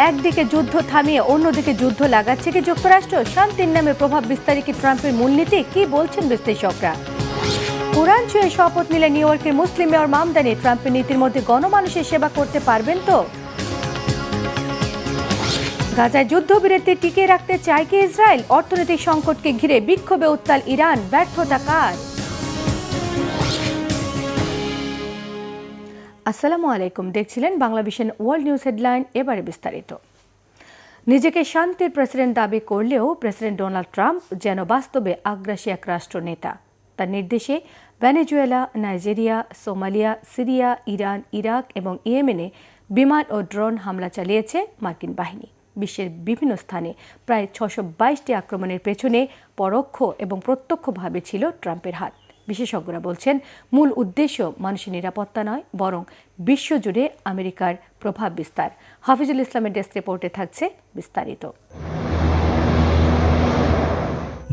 একদিকে যুদ্ধ থামিয়ে অন্যদিকে যুদ্ধ লাগাচ্ছে কি যুক্তরাষ্ট্র? শান্তির নামে প্রভাব বিস্তারী কি ট্রাম্পের মূলনীতি? কি বলছেন বিশ্লেষকরা? কোরআন ছুঁয়ে শপথ নিলে নিউ ইয়র্কের মুসলিম মেয়র মামদানি ট্রাম্পের নীতির মধ্যে গণমানুষের সেবা করতে পারবেন তো? গাজায় যুদ্ধবিরতি টিকিয়ে রাখতে চায় কি ইসরায়েল? অর্থনৈতিক সংকটকে ঘিরে বিক্ষোভে উত্তাল ইরান, ব্যর্থতা কার? আসসালামু আলাইকুম, দেখছিলেন বাংলাভিশন ওয়ার্ল্ড নিউজ হেডলাইন। এবারে বিস্তারিত। নিজেকে শান্তির প্রেসিডেন্ট দাবি করলেও প্রেসিডেন্ট ডোনাল্ড ট্রাম্প যেন বাস্তবে আগ্রাসী এক রাষ্ট্রনেতা। তার নির্দেশে Venezuela, Nigeria, Somalia, Syria, Iran, Iraq এবং ইয়েমেনে বিমান ও ড্রোন হামলা চালিয়েছে মার্কিন বাহিনী। বিশ্বের বিভিন্ন স্থানে প্রায় 622টি আক্রমণের পেছনে পরোক্ষ এবং প্রত্যক্ষভাবে ছিল ট্রাম্পের হাত। বিশেষজ্ঞরা বলছেন, মূল উদ্দেশ্য মানুষের নিরাপত্তা নয়, বরং বিশ্বজুড়ে আমেরিকার প্রভাব বিস্তার। হাফিজুল ইসলামের ডেস্ক রিপোর্টে থাকছে বিস্তারিত।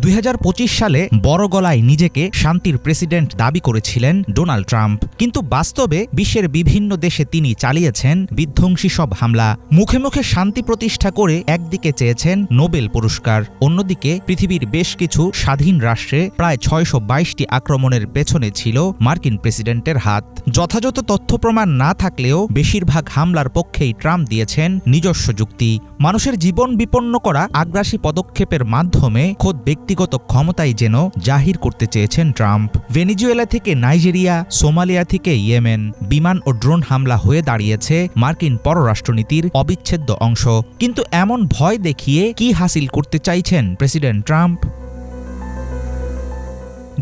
2025 সালে বড় গলায় নিজেকে শান্তির প্রেসিডেন্ট দাবি করেছিলেন ডোনাল্ড ট্রাম্প, কিন্তু বাস্তবে বিশ্বের বিভিন্ন দেশে তিনি চালিয়েছেন বিধ্বংসী সব হামলা। মুখে মুখে শান্তি প্রতিষ্ঠা করে একদিকে চেয়েছেন নোবেল পুরস্কার, অন্যদিকে পৃথিবীর বেশ কিছু স্বাধীন রাষ্ট্রে প্রায় 622টি আক্রমণের পেছনে ছিল মার্কিন প্রেসিডেন্টের হাত। যথাযথ তথ্য প্রমাণ না থাকলেও বেশিরভাগ হামলার পক্ষেই ট্রাম্প দিয়েছেন নিজস্ব যুক্তি। মানুষের জীবন বিপন্ন করা আগ্রাসী পদক্ষেপের মাধ্যমে খোদ ব্যক্তিগত ক্ষমতাই যেন জাহির করতে চেয়েছেন ট্রাম্প। ভেনেজুয়েলা থেকে নাইজেরিয়া, সোমালিয়া থেকে ইয়েমেন, বিমান ও ড্রোন হামলা হয়ে দাঁড়িয়েছে মার্কিন পররাষ্ট্রনীতির অবিচ্ছেদ্য অংশ। কিন্তু এমন ভয় দেখিয়ে কি হাসিল করতে চাইছেন প্রেসিডেন্ট ট্রাম্প?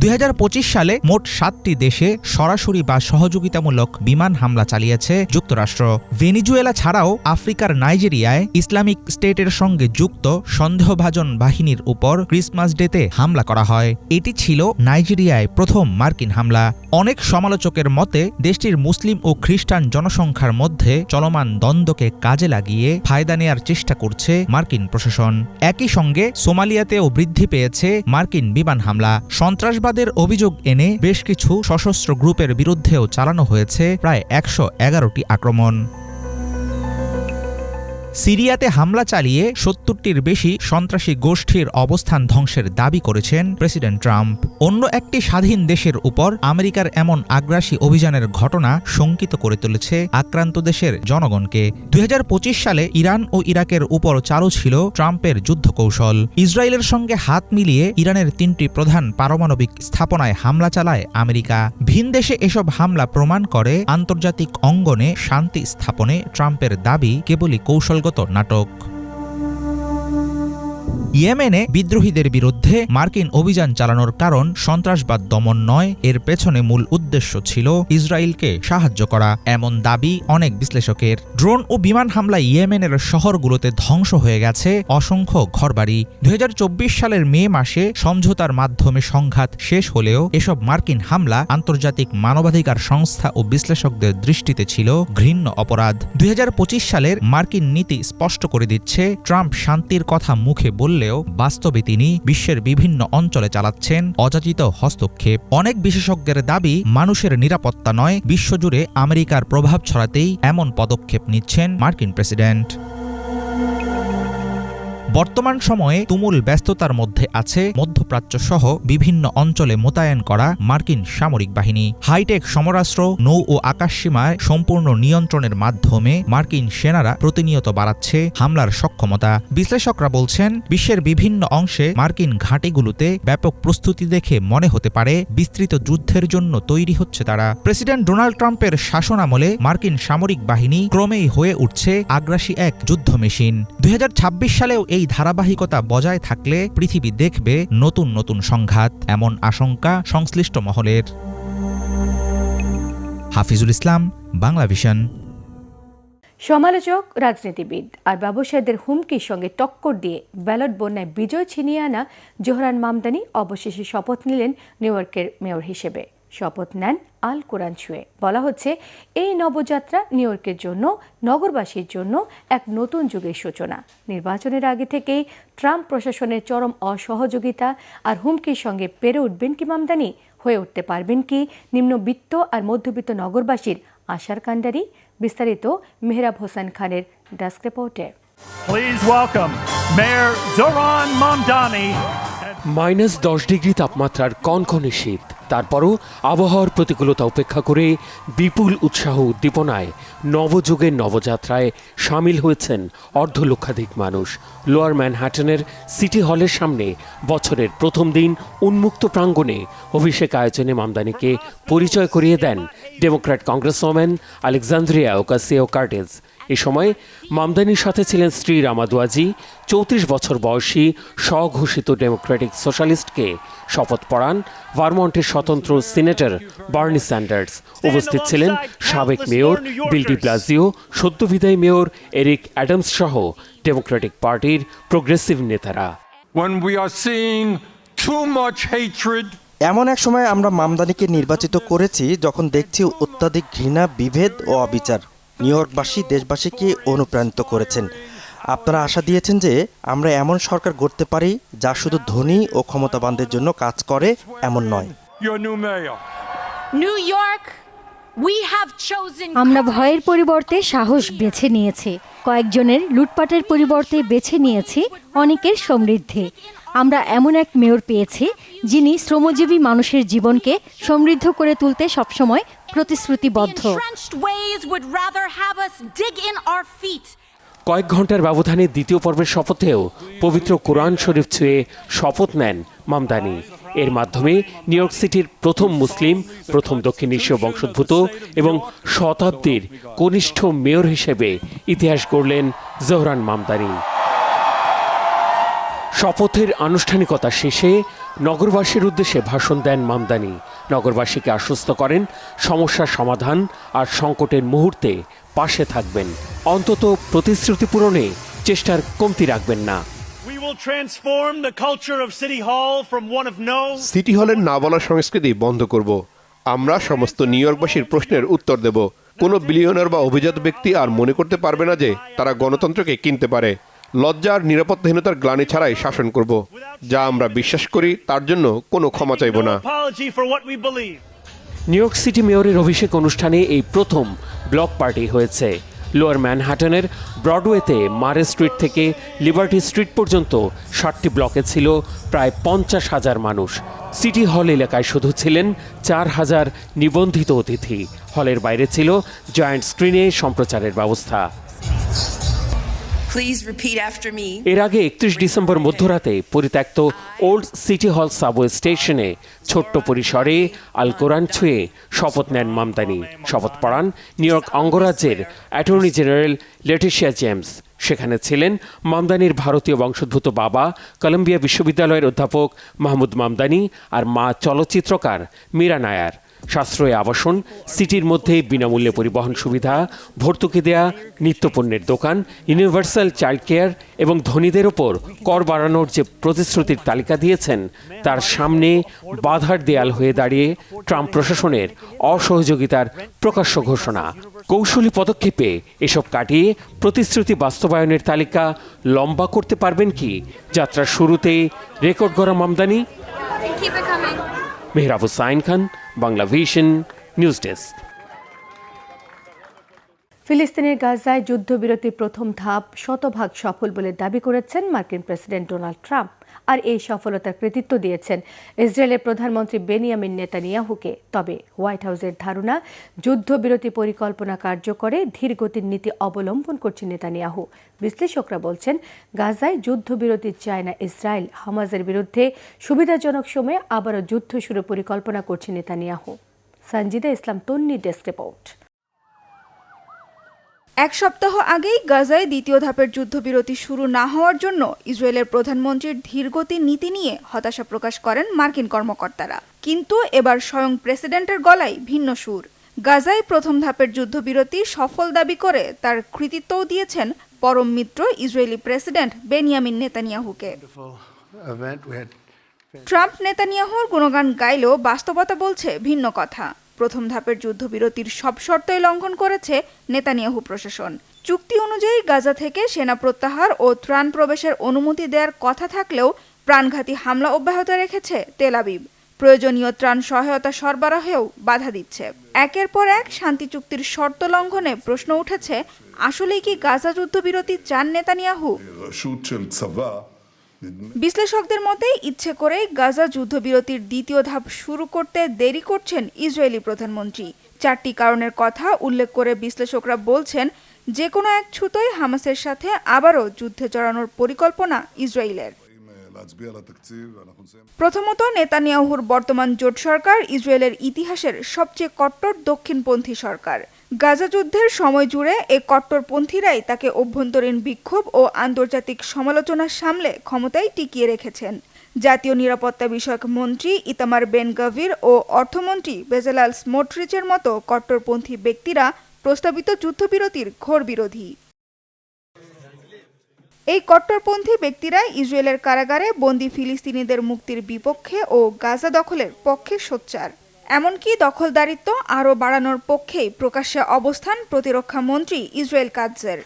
2025 সালে মোট 7টি দেশে সরাসরি বা সহযোগিতামূলক বিমান হামলা চালিয়েছে যুক্তরাষ্ট্র। ভেনেজুয়েলা ছাড়াও আফ্রিকার নাইজেরিয়ায় ইসলামিক স্টেটের সঙ্গে যুক্ত সন্দেহভাজন বাহিনীর উপর ক্রিসমাস ডেতে হামলা করা হয়। এটি ছিল নাইজেরিয়ায় প্রথম মার্কিন হামলা। অনেক সমালোচকের মতে দেশটির মুসলিম ও খ্রিস্টান জনসংখ্যার মধ্যে চলমান দ্বন্দ্বকে কাজে লাগিয়ে ফায়দা নেয়ার চেষ্টা করছে মার্কিন প্রশাসন। একই সঙ্গে সোমালিয়াতেও বৃদ্ধি পেয়েছে মার্কিন বিমান হামলা। সন্ত্রাসবাদের অভিযোগ এনে বেশ কিছু সশস্ত্র গ্রুপের বিরুদ্ধেও চালানো হয়েছে প্রায় 111টি আক্রমণ। সিরিয়াতে হামলা চালিয়ে 70টির বেশি সন্ত্রাসী গোষ্ঠীর অবস্থান ধ্বংসের দাবি করেছেন প্রেসিডেন্ট ট্রাম্প। অন্য একটি স্বাধীন দেশের উপর আমেরিকার এমন আগ্রাসী অভিযানের ঘটনা শঙ্কিত করে তুলেছে আক্রান্ত দেশের জনগণকে। 2025 সালে ইরান ও ইরাকের উপর চালু ছিল ট্রাম্পের যুদ্ধকৌশল। ইসরায়েলের সঙ্গে হাত মিলিয়ে ইরানের 3টি প্রধান পারমাণবিক স্থাপনায় হামলা চালায় আমেরিকা। ভিন দেশে এসব হামলা প্রমাণ করে আন্তর্জাতিক অঙ্গনে শান্তি স্থাপনে ট্রাম্পের দাবি কেবলই কৌশল নাটক। ইয়েমেনে বিদ্রোহীদের বিরুদ্ধে মার্কিন অভিযান চালানোর কারণ সন্ত্রাসবাদ দমন নয়, এর পেছনে মূল উদ্দেশ্য ছিল ইসরায়েলকে সাহায্য করা, এমন দাবি অনেক বিশ্লেষকের। ড্রোন ও বিমান হামলায় ইয়েমেনের শহরগুলোতে ধ্বংস হয়ে গেছে অসংখ্য ঘরবাড়ি। 2024 সালের মে মাসে সমঝোতার মাধ্যমে সংঘাত শেষ হলেও এসব মার্কিন হামলা আন্তর্জাতিক মানবাধিকার সংস্থা ও বিশ্লেষকদের দৃষ্টিতে ছিল ঘৃণ্য অপরাধ। 2025 সালের মার্কিন নীতি স্পষ্ট করে দিচ্ছে, ট্রাম্প শান্তির কথা মুখে বললে বাস্তবে তিনি বিশ্বের বিভিন্ন অঞ্চলে চালাচ্ছেন অযাচিত হস্তক্ষেপ। অনেক বিশেষজ্ঞের দাবি, মানুষের নিরাপত্তা নয়, বিশ্বজুড়ে আমেরিকার প্রভাব ছড়াতেই এমন পদক্ষেপ নিচ্ছেন মার্কিন প্রেসিডেন্ট। বর্তমান সময়ে তুমুল ব্যস্ততার মধ্যে আছে মধ্যপ্রাচ্য সহ বিভিন্ন অঞ্চলে মোতায়েন করা মার্কিন সামরিক বাহিনী। হাইটেক সমরাস্ত্র, নৌ ও আকাশসীমায় সম্পূর্ণ নিয়ন্ত্রণের মাধ্যমে মার্কিন সেনারা প্রতিনিয়ত বাড়াচ্ছে হামলার সক্ষমতা। বিশ্লেষকরা বলছেন, বিশ্বের বিভিন্ন অংশে মার্কিন ঘাঁটিগুলোতে ব্যাপক প্রস্তুতি দেখে মনে হতে পারে বিস্তৃত যুদ্ধের জন্য তৈরি হচ্ছে তারা। প্রেসিডেন্ট ডোনাল্ড ট্রাম্পের শাসনামলে মার্কিন সামরিক বাহিনী ক্রমেই হয়ে উঠছে আগ্রাসী এক যুদ্ধ মেশিন। 2026 সালেও এই ধারাবাহিকতা বজায় থাকলে পৃথিবী দেখবে নতুন নতুন সংঘাত, এমন আশঙ্কা সংশ্লিষ্ট মহলের। হাফিজুল ইসলাম, বাংলাভিশন। সমালোচক, রাজনীতিবিদ আর ব্যবসায়ীদের হুমকির সঙ্গে টক্কর দিয়ে ব্যালট বন্যায় বিজয় ছিনিয়ে আনা জোহরান মামদানি অবশেষে শপথ নিলেন নিউ ইয়র্কের মেয়র হিসেবে। শপথ নেন আল কোরআন ছুঁয়ে। বলা হচ্ছে, এই নবযাত্রা নিউ ইয়র্কের জন্য, নগরবাসীর জন্য এক নতুন যুগের সূচনা। নির্বাচনের আগে থেকেই ট্রাম্প প্রশাসনের চরম অসহযোগিতা আর হুমকির সঙ্গে পেরে উঠবেন কি মামদানি? হয়ে উঠতে পারবেন কি নিম্নবিত্ত আর মধ্যবিত্ত নগরবাসীর আশার কাণ্ডারি? বিস্তারিত মেহরাব হোসেন খানের ডেস্ক রিপোর্টে। Please welcome Mayor Zoran Mamdani. -10 degree তাপমাত্রার কনকনে শীত, তারপরও আবহাওয়ার প্রতিকূলতা উপেক্ষা করে বিপুল উৎসাহ উদ্দীপনায় নবযুগের নবযাত্রায় সামিল হয়েছেন অর্ধলক্ষাধিক মানুষ। লোয়ার ম্যানহাটনের সিটি হলের সামনে বছরের প্রথম দিন উন্মুক্ত প্রাঙ্গণে অভিষেক আয়োজনে মামদানিকে পরিচয় করিয়ে দেন ডেমোক্র্যাট কংগ্রেসম্যান আলেকজান্দ্রিয়া ওকাসিও-কর্টেজ। এ সময় মামদানির সাথে ছিলেন স্ত্রী রামাদুয়াজি। 34 বছর বয়সী স্বঘোষিত ডেমোক্রেটিক সোশ্যালিস্টকে শপথ পড়ান ভারমন্টের স্বতন্ত্র সিনেটর বার্নি স্যান্ডার্স। উপস্থিত ছিলেন সাবেক মেয়র বিল ডি ব্লাজিও, সদ্যবিদায়ী মেয়র এরিক অ্যাডামস সহ ডেমোক্রেটিক পার্টির প্রোগ্রেসিভ নেতারা। When we are seeing too much hatred, এমন এক সময় আমরা মামদানিকে নির্বাচিত করেছি যখন দেখছি অত্যাধিক ঘৃণা, বিভেদ ও অবিচার নিউ ইয়র্কবাসী দেশবাসীকে অনুপ্রাণিত করেছেন। আপনারা আশা দিয়েছেন যে আমরা এমন সরকার গড়তে পারি যা শুধু ধনী ও ক্ষমতাবানদের জন্য কাজ করে, এমন নয়। your new mayor. New York, we have chosen. আমরা ভয়ের পরিবর্তে সাহস বেছে নিয়েছি, কয়েকজনের লুটপাটের পরিবর্তে বেছে নিয়েছি অনেকের সমৃদ্ধি। আমরা এমন এক মেয়র পেয়েছি যিনি শ্রমজীবী মানুষের জীবনকে সমৃদ্ধ করে তুলতে সবসময় প্রতিশ্রুতিবদ্ধ। Entrenched ways would rather have us dig in our feet. কয়েক ঘন্টার ব্যবধানে দ্বিতীয় পর্বের শপথেও পবিত্র কোরআন শরীফ ছুঁয়ে শপথ নেন মামদানি। এর মাধ্যমে নিউ ইয়র্ক সিটির প্রথম মুসলিম, প্রথম দক্ষিণ এশীয় বংশোদ্ভূত এবং শতাব্দীর কনিষ্ঠ মেয়র হিসেবে ইতিহাস গড়লেন জোহরান মামদানি। শপথের আনুষ্ঠানিকতা শেষে নগরবাসীর উদ্দেশ্যে ভাষণ দেন মামদানি। নগরবাসীকে আশ্বস্ত করেন সমস্যার সমাধান আর সংকটের মুহূর্তে পাশে থাকবেন, অন্তত প্রতিশ্রুতি পূরণে চেষ্টার কমতি রাখবেন না। We will transform the culture of City Hall from one of no. City হলের না বলার সংস্কৃতি বন্ধ করব। আমরা সমস্ত নিউ ইয়র্কবাসীর প্রশ্নের উত্তর দেব। কোনো বিলিয়নার বা অভিজাত ব্যক্তি আর মনে করতে পারবে না যে তারা গণতন্ত্রকে কিনতে পারে। লজ্জা আর নিরাপত্তাহীনতার গ্লানি ছাড়াই শাসন করব। যা আমরা বিশ্বাস করি তার জন্য কোনো ক্ষমা চাইব না। Apology for what we believe. New York city মেয়রের অভিষেক অনুষ্ঠানে এই প্রথম ব্লক পার্টি হয়েছে। লোয়ার ম্যানহাটনের ব্রডওয়েতে মারে স্ট্রিট থেকে লিবার্টি স্ট্রিট পর্যন্ত 60টি ব্লকে ছিল প্রায় 50,000 মানুষ। সিটি হল এলাকায় শুধু ছিলেন 4,000 নিবন্ধিত অতিথি। হলের বাইরে ছিল জয়েন্ট স্ক্রিনে সম্প্রচারের ব্যবস্থা। Please repeat after me. এর আগে 31 ডিসেম্বর মধ্যরাতে পরিত্যক্ত ওল্ড সিটি হল সাবওয়ে স্টেশনে ছোট্ট পরিসরে আল কোরআন ছুঁয়ে শপথ নেন মামদানি। শপথ পড়ান নিউ ইয়র্ক অঙ্গরাজ্যের অ্যাটর্নি জেনারেল লেটিশিয়া জেমস। সেখানে ছিলেন মামদানির ভারতীয় বংশোদ্ভূত বাবা, কলম্বিয়া বিশ্ববিদ্যালয়ের অধ্যাপক মাহমুদ মামদানি আর মা চলচ্চিত্রকার মীরা নায়ার। সাশ্রয়ী আবাসন, সিটির মধ্যে বিনামূল্যে পরিবহন সুবিধা, ভর্তুকি দেয়া নিত্যপণ্যের দোকান, ইউনিভার্সাল চাইল্ড কেয়ার এবং ধনীদের ওপর কর বাড়ানোর যে প্রতিশ্রুতির তালিকা দিয়েছেন তার সামনে বাধার দেয়াল হয়ে দাঁড়িয়ে ট্রাম্প প্রশাসনের অসহযোগিতার প্রকাশ্য ঘোষণা। কৌশলী পদক্ষেপে এসব কাটিয়ে প্রতিশ্রুতি বাস্তবায়নের তালিকা লম্বা করতে পারবেন কি যাত্রার শুরুতে রেকর্ড গড়া Mamdani? Mehrab Hussain Khan, Bangla vision, news desk. ফিলিস্তিনের গাজায় যুদ্ধবিরতির প্রথম ধাপ শতভাগ সফল বলে দাবি করেছেন মার্কিন প্রেসিডেন্ট ডোনাল্ড ট্রাম্প। আর এই সফলতার কৃতিত্ব দিয়েছেন ইসরায়েলের প্রধানমন্ত্রী বেনিয়ামিন নেতানিয়াহুকে। তবে হোয়াইট হাউসের ধারণা, যুদ্ধবিরতি পরিকল্পনা কার্যকরে ধীরগতির নীতি অবলম্বন করছে নেতানিয়াহু। বিশ্লেষকরা বলছেন, গাজায় যুদ্ধবিরতি চায় না ইসরায়েল। হামাজের বিরুদ্ধে সুবিধাজনক সময়ে আবারও যুদ্ধ শুরুর পরিকল্পনা করছে নেতানিয়াহু। সঞ্জিদা ইসলাম তন্নি, ডেস্ক রিপোর্ট। এক সপ্তাহ আগেই গাজায় দ্বিতীয় ধাপের যুদ্ধবিরতি শুরু না হওয়ার জন্য ইসরায়েলের প্রধানমন্ত্রীর ধীরগতির নীতি নিয়ে হতাশা প্রকাশ করেন মার্কিন কর্মকর্তারা। কিন্তু এবার স্বয়ং প্রেসিডেন্টের গলায় ভিন্ন সুর। গাজায় প্রথম ধাপের যুদ্ধবিরতি সফল দাবি করে তার কৃতিত্বও দিয়েছেন পরম মিত্র ইসরায়েলি প্রেসিডেন্ট বেনিয়ামিন নেতানিয়াহুকে। ট্রাম্প নেতানিয়াহুর গুণগান গাইলেও বাস্তবতা বলছে ভিন্ন কথা। প্রথম ধাপের যুদ্ধবিরতির সব শর্তই লঙ্ঘন করেছে নেতানিয়াহু প্রশাসন। চুক্তি অনুযায়ী গাজা থেকে সেনা প্রত্যাহার ও ত্রাণ প্রবেশের অনুমতি দেওয়ার কথা থাকলেও প্রাণঘাতী হামলা অব্যাহত রেখেছে তেল আবিব। প্রয়োজনীয় ত্রাণ সহায়তা সরবরাহেও বাধা দিচ্ছে। একের পর এক শান্তি চুক্তির শর্ত লঙ্ঘনে প্রশ্ন উঠেছে আসলেই কি গাজা যুদ্ধবিরতি চান নেতানিয়াহু? বিশ্লেষকদের মতে ইচ্ছে করে গাজা যুদ্ধবিরতির দ্বিতীয় ধাপ শুরু করতে দেরি করছেন ইসরায়েলি প্রধানমন্ত্রী। 4টি কারণের কথা উল্লেখ করে বিশ্লেষকরা বলছেন, যে কোনো এক ছুতোয় হামাসের সাথে আবারও যুদ্ধে জড়ানোর পরিকল্পনা ইসরায়েলের। প্রথমত, নেতানিয়াহুর বর্তমান জোট সরকার ইসরায়েলের ইতিহাসের সবচেয়ে কট্টর দক্ষিণপন্থী সরকার। গাজা যুদ্ধের সময় জুড়ে এই কট্টরপন্থীরাই তাকে অভ্যন্তরীণ বিক্ষোভ ও আন্তর্জাতিক সমালোচনা সামলে ক্ষমতায় টিকিয়ে রেখেছেন। জাতীয় নিরাপত্তা বিষয়ক মন্ত্রী ইতামার বেন গাভির ও অর্থমন্ত্রী বেজালাল স্মোট্রিচের মতো কট্টরপন্থী ব্যক্তিরা প্রস্তাবিত যুদ্ধবিরতির ঘোর বিরোধী। এই কট্টরপন্থী ব্যক্তিরা ইসরায়েলের কারাগারে বন্দী ফিলিস্তিনিদের মুক্তির বিপক্ষে ও গাজা দখলের পক্ষে সোচ্চার। এমনকি দখলদারিত্ব আরও বাড়ানোর পক্ষেই প্রকাশ্যে অবস্থান প্রতিরক্ষা মন্ত্রী ইসরায়েল কাৎজের।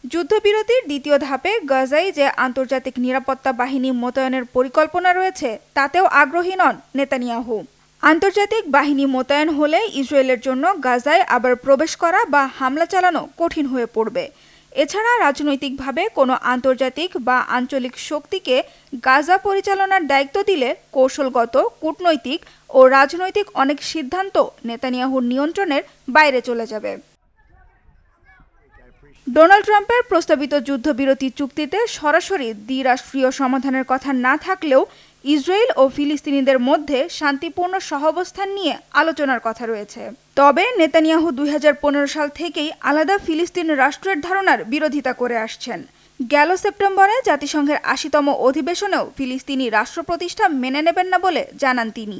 যুদ্ধবিরতির দ্বিতীয় ধাপে গাজায় যে আন্তর্জাতিক নিরাপত্তা বাহিনী মোতায়েনের পরিকল্পনা রয়েছে তাতেও আগ্রহী নন নেতানিয়াহু। আন্তর্জাতিক বাহিনী মোতায়েন হলে ইসরায়েলের জন্য গাজায় আবার প্রবেশ করা বা হামলা চালানো কঠিন হয়ে পড়বে। এছাড়া রাজনৈতিকভাবে কোনো আন্তর্জাতিক বা আঞ্চলিক শক্তিকে গাজা পরিচালনার দায়িত্ব দিলে কৌশলগত, কূটনৈতিক ও রাজনৈতিক অনেক সিদ্ধান্ত নেতানিয়াহুর নিয়ন্ত্রণের বাইরে চলে যাবে। ডোনাল্ড ট্রাম্পের প্রস্তাবিত যুদ্ধবিরতি চুক্তিতে সরাসরি দ্বিরাষ্ট্রীয় সমাধানের কথা না থাকলেও ইসরায়েল ও ফিলিস্তিনিদের মধ্যে শান্তিপূর্ণ সহাবস্থান নিয়ে আলোচনার কথা রয়েছে। তবে নেতানিয়াহু 2015 সাল থেকেই আলাদা ফিলিস্তিন রাষ্ট্রের ধারণার বিরোধিতা করে আসছেন। গেল সেপ্টেম্বরে জাতিসংঘের 80তম অধিবেশনেও ফিলিস্তিনি রাষ্ট্র প্রতিষ্ঠা মেনে নেবেন না বলে জানান তিনি।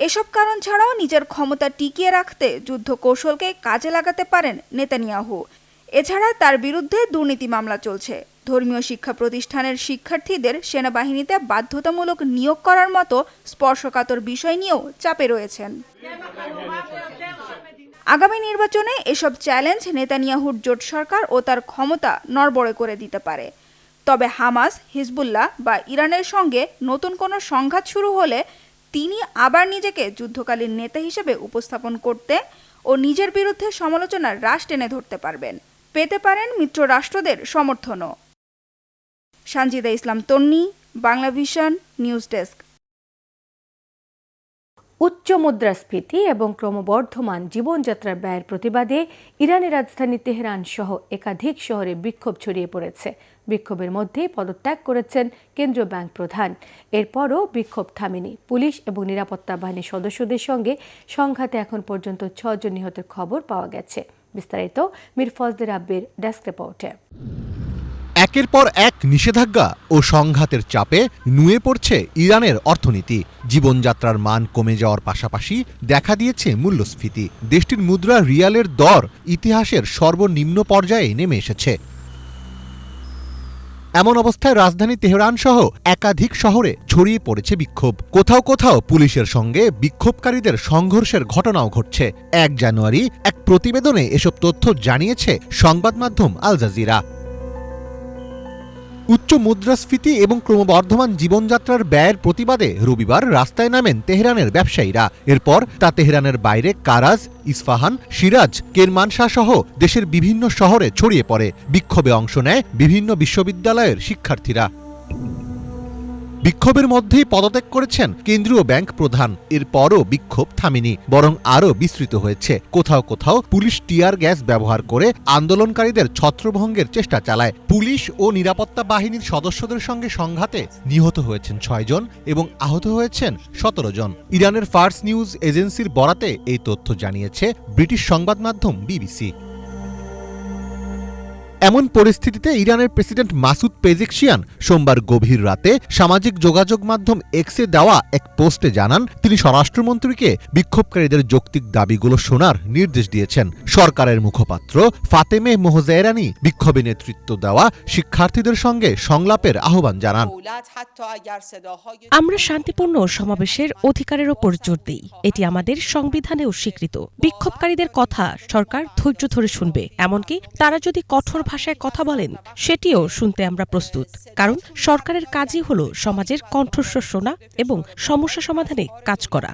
এসব কারণ ছাড়াও নিজের ক্ষমতা টিকিয়ে রাখতে যুদ্ধ কৌশলকে কাজে লাগাতে পারেন নেতানিয়াহু। এছাড়া তার বিরুদ্ধে দুর্নীতি মামলা চলছে। ধর্মীয় শিক্ষা প্রতিষ্ঠানের শিক্ষার্থীদের সেনাবাহিনীতে বাধ্যতামূলক নিয়োগ করার মতো স্পর্শকাতর বিষয় নিয়েও চাপে রয়েছেন। আগামী নির্বাচনে এসব চ্যালেঞ্জ নেতানিয়াহুর জোট সরকার ও তার ক্ষমতা নড়বড়ে করে দিতে পারে। তবে হামাস, হিজবুল্লাহ বা ইরানের সঙ্গে নতুন কোনো সংঘাত শুরু হলে তিনি আবার নিজেকে যুদ্ধকালীন নেতা হিসেবে উপস্থাপন করতে ও নিজের বিরুদ্ধে সমালোচনার রাশ টেনে ধরতে পারবেন। পেতে পারেন মিত্র রাষ্ট্রদের সমর্থনও। সানজিদা ইসলাম তন্নি, বাংলা ভিশন, নিউজ ডেস্ক। উচ্চ মুদ্রাস্ফীতি এবং ক্রমবর্ধমান জীবনযাত্রার ব্যয়ের প্রতিবাদে ইরানের রাজধানী তেহরান সহ একাধিক শহরে বিক্ষোভ ছড়িয়ে পড়েছে। বিক্ষোভের মধ্যে পদত্যাগ করেছেন কেন্দ্রীয় ব্যাংক প্রধান। এরপরও বিক্ষোভ থামেনি। পুলিশ এবং নিরাপত্তা বাহিনীর সদস্যদের সঙ্গে সংঘাতে এখন পর্যন্ত 6 জন নিহতের খবর পাওয়া গেছে। বিস্তারিত মীর ফজলে রাব্বির ডেস্ক রিপোর্টে। একের পর এক নিষেধাজ্ঞা ও সংঘাতের চাপে নুয়ে পড়ছে ইরানের অর্থনীতি। জীবনযাত্রার মান কমে যাওয়ার পাশাপাশি দেখা দিয়েছে মূল্যস্ফীতি। দেশটির মুদ্রা রিয়ালের দর ইতিহাসের সর্বনিম্ন পর্যায়ে নেমে এসেছে। এমন অবস্থায় রাজধানী তেহরান সহ একাধিক শহরে ছড়িয়ে পড়েছে বিক্ষোভ। কোথাও কোথাও পুলিশের সঙ্গে বিক্ষোভকারীদের সংঘর্ষের ঘটনাও ঘটছে। 1 জানুয়ারি এক প্রতিবেদনে এসব তথ্য জানিয়েছে সংবাদ মাধ্যম আল জাজিরা। উচ্চ মুদ্রাস্ফীতি এবং ক্রমবর্ধমান জীবনযাত্রার ব্যয়ের প্রতিবাদে রবিবার রাস্তায় নামেন তেহরানের ব্যবসায়ীরা। এরপর তা তেহরানের বাইরে কারাজ, ইস্পাহান, সিরাজ, কেরমানশাহ সহ দেশের বিভিন্ন শহরে ছড়িয়ে পড়ে। বিক্ষোভে অংশ নেয় বিভিন্ন বিশ্ববিদ্যালয়ের শিক্ষার্থীরা। বিক্ষোভের মধ্যেই পদত্যাগ করেছেন কেন্দ্রীয় ব্যাংক প্রধান। এরপরও বিক্ষোভ থামেনি, বরং আরও বিস্তৃত হয়েছে। কোথাও কোথাও পুলিশ টিয়ার গ্যাস ব্যবহার করে আন্দোলনকারীদের ছত্রভঙ্গের চেষ্টা চালায়। পুলিশ ও নিরাপত্তা বাহিনীর সদস্যদের সঙ্গে সংঘাতে নিহত হয়েছেন 6 জন এবং আহত হয়েছেন 17 জন। ইরানের ফার্স নিউজ এজেন্সির বরাতে এই তথ্য জানিয়েছে ব্রিটিশ সংবাদ মাধ্যম বিবিসি। এমন পরিস্থিতিতে ইরানের প্রেসিডেন্ট মাসুদ পেজেকশিয়ান সোমবার গভীর রাতে সামাজিক যোগাযোগ মাধ্যম এক্সে দেওয়া এক পোস্টে জানান, তিনি স্বরাষ্ট্রমন্ত্রীকে বিক্ষোভকারীদের যৌক্তিক দাবিগুলো শোনার নির্দেশ দিয়েছেন। সরকারের মুখপাত্র ফাতেমে মোহজেরানি বিক্ষোভে নেতৃত্ব দেওয়া শিক্ষার্থীদের সঙ্গে সংলাপের আহ্বান জানান। আমরা শান্তিপূর্ণ সমাবেশের অধিকারের ওপর জোর দিই। এটি আমাদের সংবিধানেও স্বীকৃত। বিক্ষোভকারীদের কথা সরকার ধৈর্য ধরে শুনবে। এমনকি তারা যদি কঠোর ভাষায় কথা বলেন সেটিও শুনতে আমরা প্রস্তুত। কারণ সরকারের কাজই হলো সমাজের কণ্ঠস্বর শোনা এবং সমস্যা সমাধানে কাজ করা।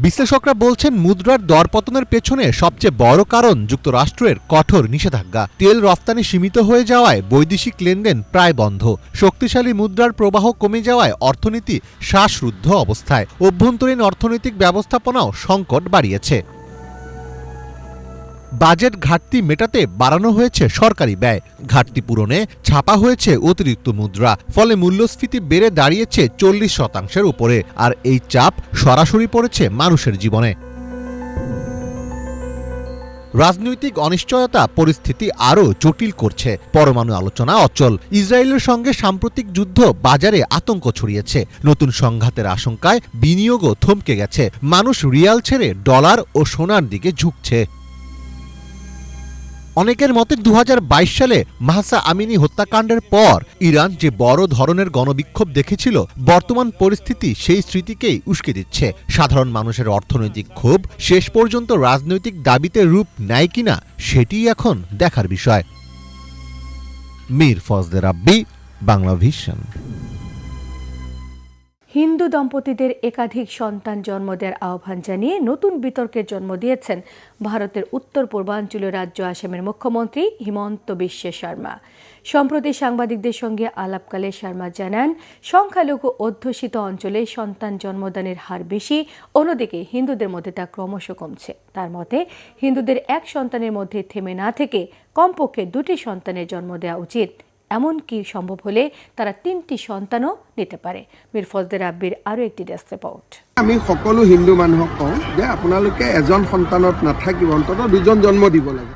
বিশ্লেষকরা বলছেন মুদ্রার দরপতনের পেছনে সবচেয়ে বড় কারণ যুক্তরাষ্ট্রের কঠোর নিষেধাজ্ঞা। তেল রফতানি সীমিত হয়ে যাওয়ায় বৈদেশিক লেনদেন প্রায় বন্ধ, শক্তিশালী মুদ্রার প্রবাহ কমে যাওয়ায় অর্থনীতি শ্বাসরুদ্ধ অবস্থায়, অভ্যন্তরীণ অর্থনৈতিক ব্যবস্থাপনাও সংকট বাড়িয়েছে। বাজেট ঘাটতি মেটাতে বাড়ানো হয়েছে সরকারি ব্যয়, ঘাটতি পূরণে ছাপা হয়েছে অতিরিক্ত মুদ্রা, ফলে মূল্যস্ফীতি বেড়ে দাঁড়িয়েছে 40% উপরে, আর এই চাপ সরাসরি পড়েছে মানুষের জীবনে। রাজনৈতিক অনিশ্চয়তা পরিস্থিতি আরও জটিল করছে, পরমাণু আলোচনা অচল, ইসরায়েলের সঙ্গে সাম্প্রতিক যুদ্ধ বাজারে আতঙ্ক ছড়িয়েছে, নতুন সংঘাতের আশঙ্কায় বিনিয়োগও থমকে গেছে, মানুষ রিয়াল ছেড়ে ডলার ও সোনার দিকে ঝুঁকছে। অনেকের মতে 2022 সালে মাহসা আমিনি হত্যাকাণ্ডের পর ইরান যে বড় ধরনের গণবিক্ষোভ দেখেছিল, বর্তমান পরিস্থিতি সেই স্মৃতিকেই উস্কে দিচ্ছে। সাধারণ মানুষের অর্থনৈতিক ক্ষোভ শেষ পর্যন্ত রাজনৈতিক দাবিতে রূপ নেয় কিনা সেটিই এখন দেখার বিষয়। মীর ফজলে রাব্বি, বাংলা ভিশন। হিন্দু দম্পতিদের একাধিক সন্তান জন্ম দেওয়ার আহ্বান জানিয়ে নতুন বিতর্কের জন্ম দিয়েছেন ভারতের উত্তর পূর্বাঞ্চলীয় রাজ্য আসামের মুখ্যমন্ত্রী হিমন্ত বিশ্ব শর্মা। সম্প্রতি সাংবাদিকদের সঙ্গে আলাপকালে শর্মা জানান, সংখ্যালঘু অধ্যুষিত অঞ্চলে সন্তান জন্মদানের হার বেশি, অন্যদিকে হিন্দুদের মধ্যে তা ক্রমশ কমছে। তার মতে হিন্দুদের এক সন্তানের মধ্যে থেমে না থেকে কমপক্ষে 2টি সন্তানের জন্ম দেওয়া উচিত, এমনকি সম্ভব হলে তারা 3টি সন্তানও নিতে পারে। মীর ফজলে রাব্বির আরও একটি ডেস্ক রিপোর্ট। আমি সকলো হিন্দু মানুহক কওঁ যে আপোনালোকে এজন সন্তানত নাথাকিব, অন্ততঃ 2জন জন্ম দিব লাগে।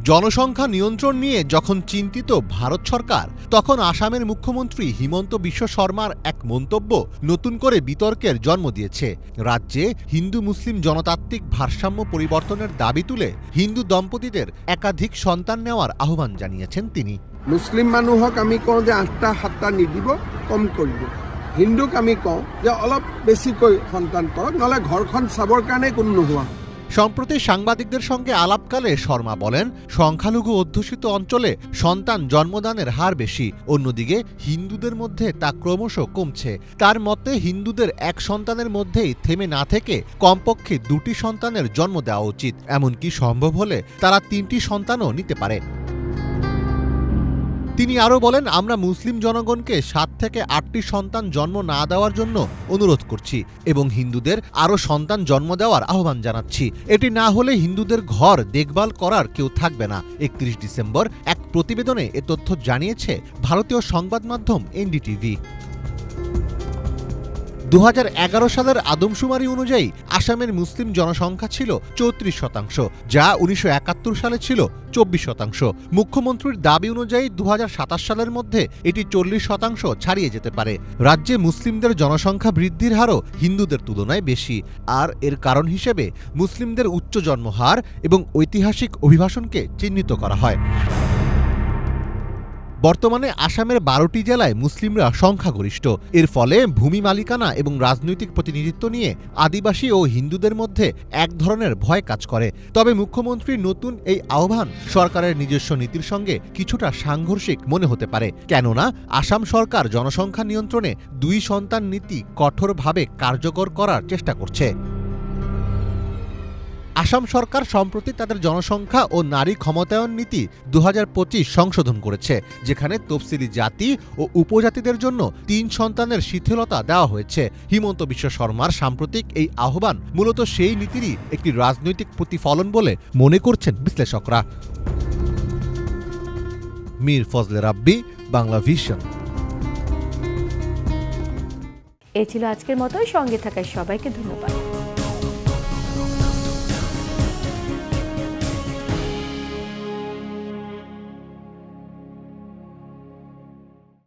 জনসংখ্যা নিয়ন্ত্রণ নিয়ে যখন চিন্তিত ভারত সরকার, তখন আসামের মুখ্যমন্ত্রী হিমন্ত বিশ্ব শর্মার এক মন্তব্য নতুন করে বিতর্কের জন্ম দিয়েছে। রাজ্যে হিন্দু মুসলিম জনতাত্ত্বিক ভারসাম্য পরিবর্তনের দাবি তুলে হিন্দু দম্পতিদের একাধিক সন্তান নেওয়ার আহ্বান জানিয়েছেন তিনি। মুসলিম মানুহক আমি কওঁ যে 8টা 7টা নিদিব, কম কৰিব। হিন্দুক আমি কওঁ যে অলপ বেছিকৈ সন্তান কৰক, নহ'লে ঘৰখন চাবৰ কাৰণে কোনো নোহোৱা। সম্প্রতি সাংবাদিকদের সঙ্গে আলাপকালে শর্মা বলেন, সংখ্যালঘু অধ্যুষিত অঞ্চলে সন্তান জন্মদানের হার বেশি, অন্যদিকে হিন্দুদের মধ্যে তা ক্রমশ কমছে। তার মতে হিন্দুদের এক সন্তানের মধ্যেই থেমে না থেকে কমপক্ষে 2টি সন্তানের জন্ম দেওয়া উচিত, এমনকি সম্ভব হলে তারা 3টি সন্তানও নিতে পারে। তিনি আরও বলেন, আমরা মুসলিম জনগণকে 7 থেকে 8টি সন্তান জন্ম না দেওয়ার জন্য অনুরোধ করছি এবং হিন্দুদের আরও সন্তান জন্ম দেওয়ার আহ্বান জানাচ্ছি। এটি না হলে হিন্দুদের ঘর দেখভাল করার কেউ থাকবে না। 31 ডিসেম্বর এক প্রতিবেদনে এ তথ্য জানিয়েছে ভারতীয় সংবাদ মাধ্যম এনডিটিভি। 2011 সালের আদমশুমারি অনুযায়ী আসামের মুসলিম জনসংখ্যা ছিল 34%, যা 1971 সালে ছিল 24%। মুখ্যমন্ত্রীর দাবি অনুযায়ী 2027 সালের মধ্যে এটি 40% ছাড়িয়ে যেতে পারে। রাজ্যে মুসলিমদের জনসংখ্যা বৃদ্ধির হারও হিন্দুদের তুলনায় বেশি, আর এর কারণ হিসেবে মুসলিমদের উচ্চ জন্মহার এবং ঐতিহাসিক অভিবাসনকে চিহ্নিত করা হয়। বর্তমানে আসামের 12টি জেলায় মুসলিমরা সংখ্যাগরিষ্ঠ। এর ফলে ভূমি মালিকানা এবং রাজনৈতিক প্রতিনিধিত্ব নিয়ে আদিবাসী ও হিন্দুদের মধ্যে এক ধরনের ভয় কাজ করে। তবে মুখ্যমন্ত্রীর নতুন এই আহ্বান সরকারের নিজস্ব নীতির সঙ্গে কিছুটা সাংঘর্ষিক মনে হতে পারে, কেননা আসাম সরকার জনসংখ্যা নিয়ন্ত্রণে 2 সন্তান নীতি কঠোরভাবে কার্যকর করার চেষ্টা করছে। আসাম সরকার সম্প্রতি তাদের জনসংখ্যা ও নারী ক্ষমতায়ন নীতি 2025 সংশোধন করেছে, যেখানে তফসিলি জাতি ও উপজাতিদের জন্য 3 সন্তানের শিথিলতা দেওয়া হয়েছে। হিমন্ত বিশ্ব শর্মার সাম্প্রতিক এই আহ্বান মূলত সেই নীতিরই একটি রাজনৈতিক প্রতিফলন বলে মনে করছেন বিশ্লেষকরা। মীর ফজলে রাব্বি, বাংলা ভিশন। এই ছিল আজকের মতো, সঙ্গে থাকায় সবাইকে ধন্যবাদ।